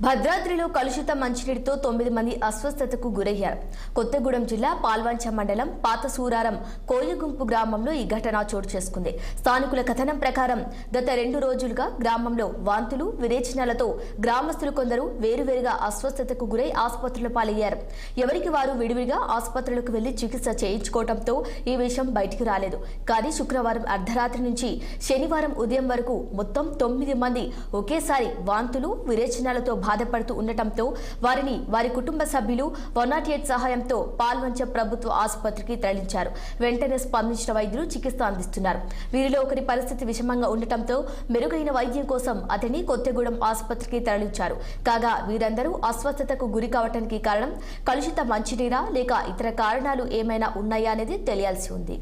భద్రాద్రిలో కలుషిత మంచినీటితో 9 మంది అస్వస్థతకు గురయ్యారు. కొత్తగూడెం జిల్లా పాల్వంచ మండలం పాత సూరారం కోయగుంపు గ్రామంలో ఈ ఘటన చోటు చేసుకుంది. స్థానికుల కథనం ప్రకారం గత 2 రోజులుగా గ్రామంలో వాంతులు, విరేచనాలతో గ్రామస్తులు కొందరు వేరువేరుగా అస్వస్థతకు గురై ఆసుపత్రుల పాలయ్యారు. ఎవరికి వారు విడివిడిగా ఆసుపత్రులకు వెళ్లి చికిత్స చేయించుకోవడంతో ఈ విషయం బయటికి రాలేదు. కానీ శుక్రవారం అర్ధరాత్రి నుంచి శనివారం ఉదయం వరకు మొత్తం 9 మంది ఒకేసారి వాంతులు, విరేచనాలతో బాధపడుతూ ఉండటంతో వారిని వారి కుటుంబ సభ్యులు 108 సహాయంతో పాల్వంచ ప్రభుత్వ ఆసుపత్రికి తరలించారు. వెంటనే స్పందించిన వైద్యులు చికిత్స అందిస్తున్నారు. వీరిలో ఒకరి పరిస్థితి విషమంగా ఉండటంతో మెరుగైన వైద్యం కోసం అతన్ని కొత్తగూడెం ఆసుపత్రికి తరలించారు. కాగా వీరందరూ అస్వస్థతకు గురి కావడానికి కారణం కలుషిత మంచినీరా లేక ఇతర కారణాలు ఏమైనా ఉన్నాయా అనేది తెలియాల్సి ఉంది.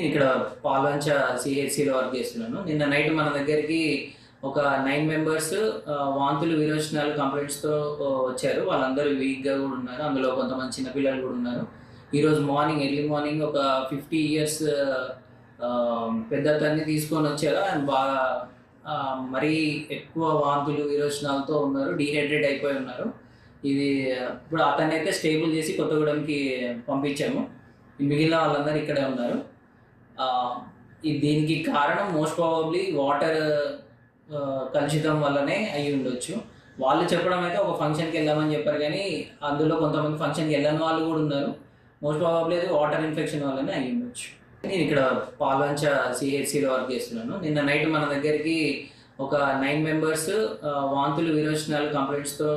ఇక్కడ పాల్వంచ సిహెచ్సిలో వర్క్ చేస్తున్నాను. నిన్న నైట్ మన దగ్గరికి ఒక 9 మెంబర్స్ వాంతులు, విరోచనాలు కంప్లైంట్స్తో వచ్చారు. వాళ్ళందరూ వీక్గా కూడా ఉన్నారు. అందులో కొంతమంది చిన్నపిల్లలు కూడా ఉన్నారు. ఈరోజు ఎర్లీ మార్నింగ్ ఒక 50 years పెద్ద అతన్ని తీసుకొని వచ్చారు. ఆయన బాగా మరీ ఎక్కువ వాంతులు, విరోచనాలతో ఉన్నారు. డీహైడ్రేట్ అయిపోయి ఉన్నారు. ఇది ఇప్పుడు అతన్ని అయితే స్టేబుల్ చేసి కొత్తగూడెంకి పంపించాము. మిగిలిన వాళ్ళందరూ ఇక్కడే ఉన్నారు. దీనికి కారణం మోస్ట్ ప్రాబబ్లీ వాటర్ కలుషితం వల్లనే అయి ఉండొచ్చు. వాళ్ళు చెప్పడం అయితే ఒక ఫంక్షన్కి వెళ్దామని చెప్పారు, కానీ అందులో కొంతమంది ఫంక్షన్కి వెళ్ళని వాళ్ళు కూడా ఉన్నారు. మోస్ట్ ప్రాబబ్లీ అది వాటర్ ఇన్ఫెక్షన్ వల్లనే అయి ఉండొచ్చు. నేను ఇక్కడ పాల్వంచ సిహెచ్సిలో వర్క్ చేస్తున్నాను. నిన్న నైట్ మన దగ్గరికి ఒక 9 మెంబర్స్ వాంతులు, విరోచనాలు కంప్లైంట్స్తో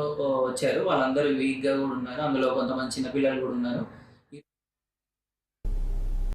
వచ్చారు. వాళ్ళందరూ వీక్గా కూడా ఉన్నారు. అందులో కొంతమంది చిన్నపిల్లలు కూడా ఉన్నారు.